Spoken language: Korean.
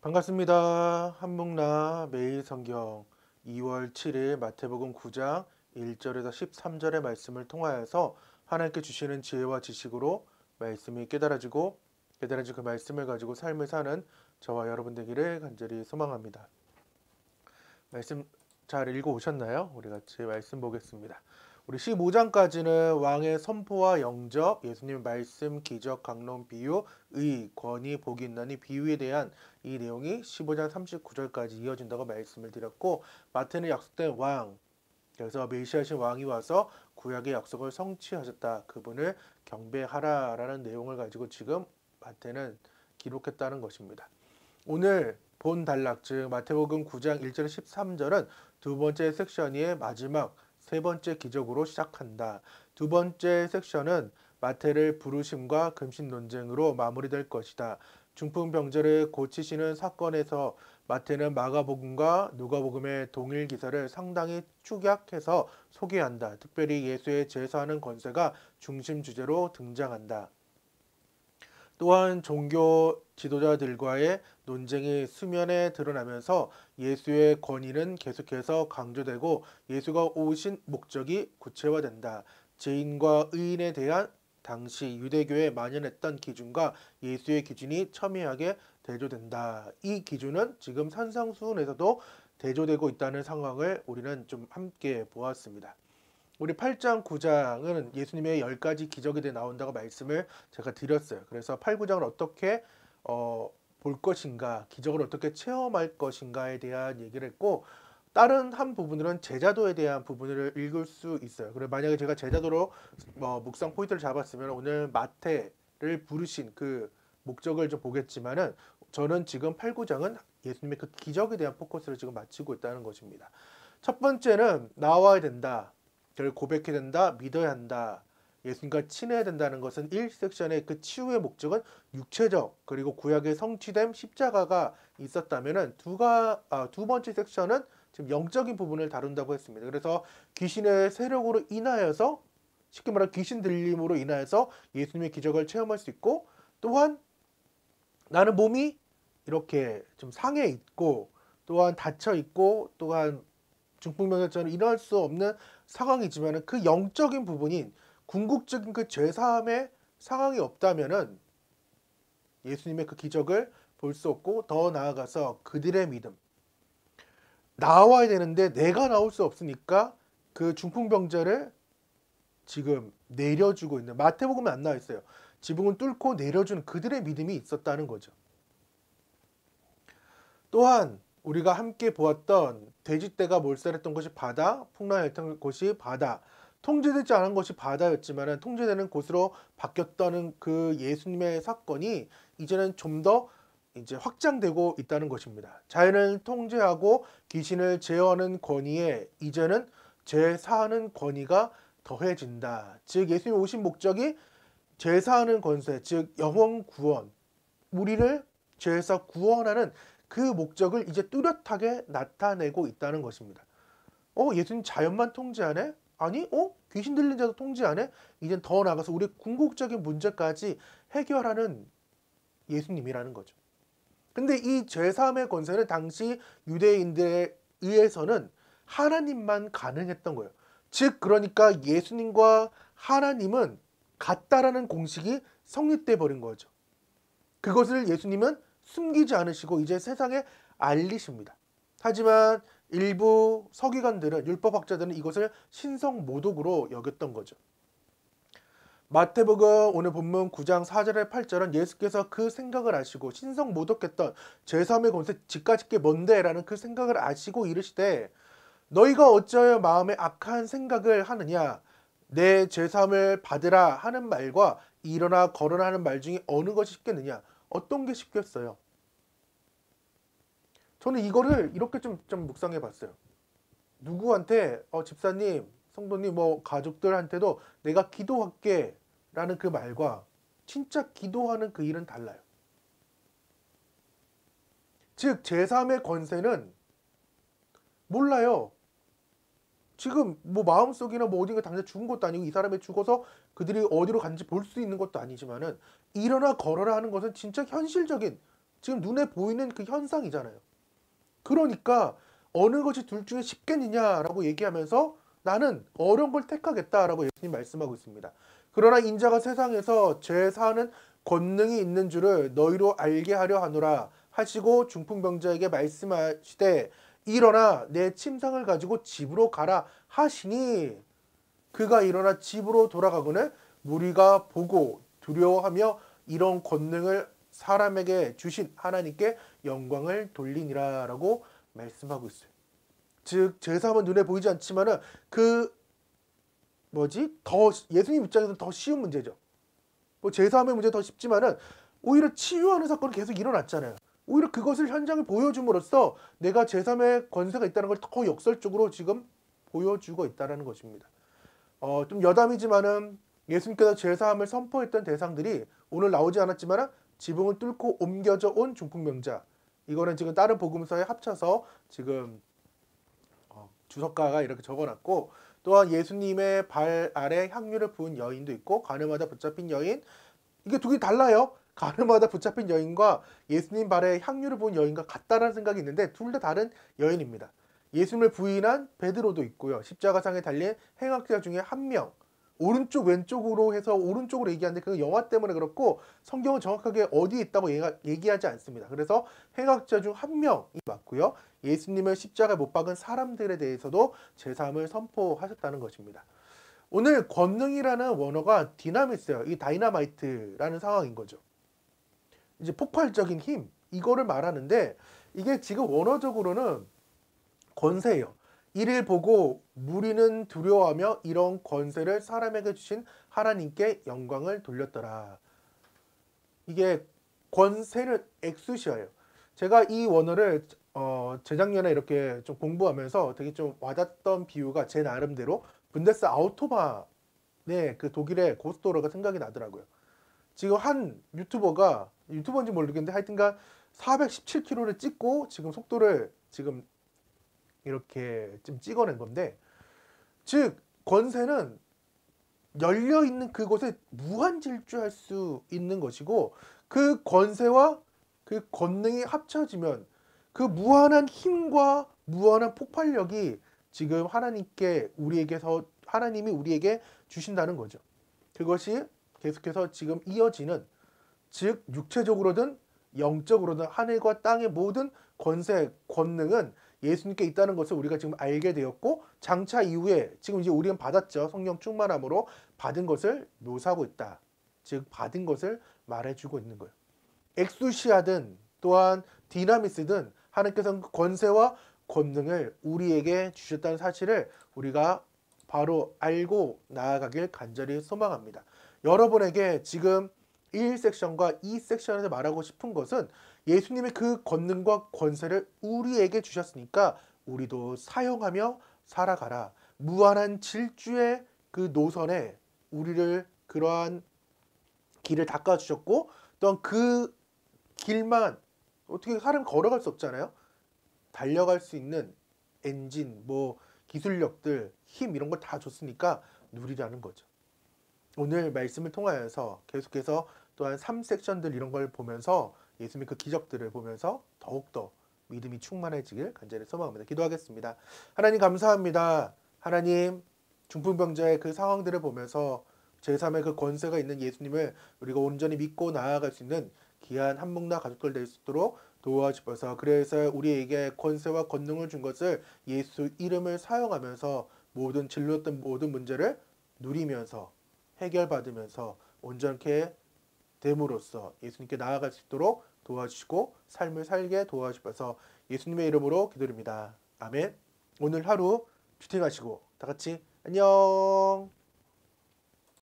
반갑습니다. 한묵나 매일 성경 2월 7일 마태복음 9장 1절에서 13절의 말씀을 통하여서 하나님께 주시는 지혜와 지식으로 말씀이 깨달아지고 그 말씀을 가지고 삶을 사는 저와 여러분 되기를 간절히 소망합니다. 말씀 잘 읽어 오셨나요? 우리 같이 말씀 보겠습니다. 우리 15장까지는 왕의 선포와 영접, 예수님의 말씀, 기적, 강론, 비유, 의, 권위, 복이 있나니 비유에 대한 이 내용이 15장 39절까지 이어진다고 말씀을 드렸고, 마태는 약속된 왕, 그래서 메시아신 왕이 와서 구약의 약속을 성취하셨다. 그분을 경배하라라는 내용을 가지고 지금 마태는 기록했다는 것입니다. 오늘 본 단락 즉 마태복음 9장 1절 13절은 두 번째 섹션의 마지막 세 번째 기적으로 시작한다. 두 번째 섹션은 마태를 부르심과 금신 논쟁으로 마무리될 것이다. 중풍병자를 고치시는 사건에서 마태는 마가복음과 누가복음의 동일 기사를 상당히 축약해서 소개한다. 특별히 예수의 제사하는 권세가 중심 주제로 등장한다. 또한 종교 지도자들과의 논쟁이 수면에 드러나면서 예수의 권위는 계속해서 강조되고 예수가 오신 목적이 구체화된다. 죄인과 의인에 대한 당시 유대교에 만연했던 기준과 예수의 기준이 첨예하게 대조된다. 이 기준은 지금 산상수훈에서도 대조되고 있다는 상황을 우리는 좀 함께 보았습니다. 우리 8장, 9장은 예수님의 10가지 기적에 대해 나온다고 말씀을 제가 드렸어요. 그래서 8, 9장을 어떻게 볼 것인가, 기적을 어떻게 체험할 것인가에 대한 얘기를 했고, 다른 한 부분으로는 제자도에 대한 부분을 읽을 수 있어요. 그리고 만약에 제가 제자도로 묵상 포인트를 잡았으면 오늘 마태를 부르신 그 목적을 좀 보겠지만은 저는 지금 8, 9장은 예수님의 그 기적에 대한 포커스를 지금 맞추고 있다는 것입니다. 첫 번째는 나와야 된다. 그를 고백해야 된다. 믿어야 한다. 예수님과 친해야 된다는 것은 1섹션의 그 치유의 목적은 육체적 그리고 구약의 성취됨 십자가가 있었다면은 두 번째 섹션은 지금 영적인 부분을 다룬다고 했습니다. 그래서 귀신의 세력으로 인하여서 쉽게 말하면 귀신 들림으로 인하여서 예수님의 기적을 체험할 수 있고 또한 나는 몸이 이렇게 좀 상해 있고 또한 다쳐 있고 또한 중풍병자처럼 일어날 수 없는 상황이지만 그 영적인 부분인 궁극적인 그 죄사함의 상황이 없다면은 예수님의 그 기적을 볼 수 없고 더 나아가서 그들의 믿음 나와야 되는데 내가 나올 수 없으니까 그 중풍병자를 지금 내려주고 있는 마태복음에 안 나와 있어요. 지붕을 뚫고 내려주는 그들의 믿음이 있었다는 거죠. 또한 우리가 함께 보았던 돼지떼가 몰살했던 것이 바다, 풍랑했던 곳이 바다, 통제되지 않은 것이 바다였지만 통제되는 곳으로 바뀌었다는 그 예수님의 사건이 이제는 좀 더 이제 확장되고 있다는 것입니다. 자연을 통제하고 귀신을 제어하는 권위에 이제는 제사하는 권위가 더해진다. 즉 예수님이 오신 목적이 제사하는 권세, 즉 영혼 구원, 우리를 죄에서 구원하는 그 목적을 이제 뚜렷하게 나타내고 있다는 것입니다. 예수님 자연만 통제하네? 아니, 귀신 들린 자도 통제하네? 이젠 더 나아가서 우리 궁극적인 문제까지 해결하는 예수님이라는 거죠. 근데 이 죄사함의 권세는 당시 유대인들에 의해서는 하나님만 가능했던 거예요. 즉 그러니까 예수님과 하나님은 같다라는 공식이 성립돼 버린 거죠. 그것을 예수님은 숨기지 않으시고 이제 세상에 알리십니다. 하지만 일부 서기관들은 율법학자들은 이것을 신성모독으로 여겼던 거죠. 마태복음 오늘 본문 9장 4절에 8절은 예수께서 그 생각을 아시고 신성모독했던 제3의 권세 집까짓 게 뭔데 라는 그 생각을 아시고 이르시되 너희가 어찌하여 마음에 악한 생각을 하느냐 내 제3을 받으라 하는 말과 일어나 걸어라 하는 말 중에 어느 것이 쉽겠느냐 어떤 게 쉽겠어요? 저는 이거를 이렇게 좀 묵상해 봤어요. 누구한테 집사님, 성도님, 가족들한테도 내가 기도할게 라는 그 말과 진짜 기도하는 그 일은 달라요. 즉 제3의 권세는 몰라요. 지금 마음속이나 어딘가 당장 죽은 것도 아니고 이 사람이 죽어서 그들이 어디로 간지 볼 수 있는 것도 아니지만은 일어나 걸어라 하는 것은 진짜 현실적인 지금 눈에 보이는 그 현상이잖아요. 그러니까 어느 것이 둘 중에 쉽겠느냐라고 얘기하면서 나는 어려운 걸 택하겠다라고 예수님 말씀하고 있습니다. 그러나 인자가 세상에서 죄 사하는 권능이 있는 줄을 너희로 알게 하려 하노라 하시고 중풍병자에게 말씀하시되 일어나 내 침상을 가지고 집으로 가라 하시니 그가 일어나 집으로 돌아가거늘 무리가 보고 두려워하며 이런 권능을 사람에게 주신 하나님께 영광을 돌리니라라고 말씀하고 있어요. 즉 제사함은 눈에 보이지 않지만은 더 예수님 입장에서는 더 쉬운 문제죠. 뭐 제사함의 문제 더 쉽지만은 오히려 치유하는 사건이 계속 일어났잖아요. 오히려 그것을 현장을 보여줌으로써 내가 제사함의 권세가 있다는 걸 더 역설적으로 지금 보여주고 있다는 것입니다. 좀 여담이지만은 예수님께서 제사함을 선포했던 대상들이 오늘 나오지 않았지만은 지붕을 뚫고 옮겨져 온 중풍병자. 이거는 지금 다른 복음서에 합쳐서 지금 주석가가 이렇게 적어놨고 또한 예수님의 발 아래 향유를 부은 여인도 있고 가늠하다 붙잡힌 여인 이게 두 개 달라요. 가늠하다 붙잡힌 여인과 예수님 발에 향유를 부은 여인과 같다라는 생각이 있는데 둘 다 다른 여인입니다. 예수님을 부인한 베드로도 있고요. 십자가상에 달린 행악자 중에 한 명. 오른쪽 왼쪽으로 해서 오른쪽으로 얘기하는데 그건 영화 때문에 그렇고 성경은 정확하게 어디에 있다고 얘기하지 않습니다. 그래서 행악자 중 한 명이 맞고요. 예수님을 십자가에 못 박은 사람들에 대해서도 제사함을 선포하셨다는 것입니다. 오늘 권능이라는 원어가 디나미스예요. 이 다이나마이트라는 상황인 거죠. 이제 폭발적인 힘 이거를 말하는데 이게 지금 원어적으로는 권세예요. 이를 보고 무리는 두려워하며 이런 권세를 사람에게 주신 하나님께 영광을 돌렸더라. 이게 권세는 엑수시아예요. 제가 이 원어를 재작년에 이렇게 좀 공부하면서 되게 좀 와닿던 비유가 제 나름대로 분데스 아우토바의 그 독일의 고속도로가 생각이 나더라고요. 지금 한 유튜버인지 모르겠는데 하여튼간 417km를 찍고 지금 속도를 지금 이렇게 좀 찍어낸 건데 즉 권세는 열려있는 그곳에 무한 질주할 수 있는 것이고 그 권세와 그 권능이 합쳐지면 그 무한한 힘과 무한한 폭발력이 지금 하나님이 우리에게 주신다는 거죠. 그것이 계속해서 지금 이어지는 즉 육체적으로든 영적으로든 하늘과 땅의 모든 권세, 권능은 예수님께 있다는 것을 우리가 지금 알게 되었고 장차 이후에 지금 이제 우리는 받았죠. 성령 충만함으로 받은 것을 묘사하고 있다. 즉 받은 것을 말해주고 있는 거예요. 엑수시아든 또한 디나미스든 하나님께서는 권세와 권능을 우리에게 주셨다는 사실을 우리가 바로 알고 나아가길 간절히 소망합니다. 여러분에게 지금 1섹션과 2섹션에서 말하고 싶은 것은 예수님의 그 권능과 권세를 우리에게 주셨으니까 우리도 사용하며 살아가라. 무한한 질주의 그 노선에 우리를 그러한 길을 닦아주셨고 또한 그 길만 어떻게 사람 걸어갈 수 없잖아요. 달려갈 수 있는 엔진, 기술력들, 힘 이런 걸 다 줬으니까 누리라는 거죠. 오늘 말씀을 통하여서 계속해서 또한 3섹션들 이런 걸 보면서 예수님의 그 기적들을 보면서 더욱더 믿음이 충만해지길 간절히 소망합니다. 기도하겠습니다. 하나님 감사합니다. 하나님 중풍병자의 그 상황들을 보면서 제3의 그 권세가 있는 예수님을 우리가 온전히 믿고 나아갈 수 있는 귀한 한목나 가족들 될 수 있도록 도와주셔서 그래서 우리에게 권세와 권능을 준 것을 예수 이름을 사용하면서 모든 진로였던 모든 문제를 누리면서 해결받으면서 온전케 됨으로써 예수님께 나아갈 수 있도록 도와주시고 삶을 살게 도와주셔서 예수님의 이름으로 기도드립니다. 아멘. 오늘 하루 슈팅하시고 다 같이 안녕.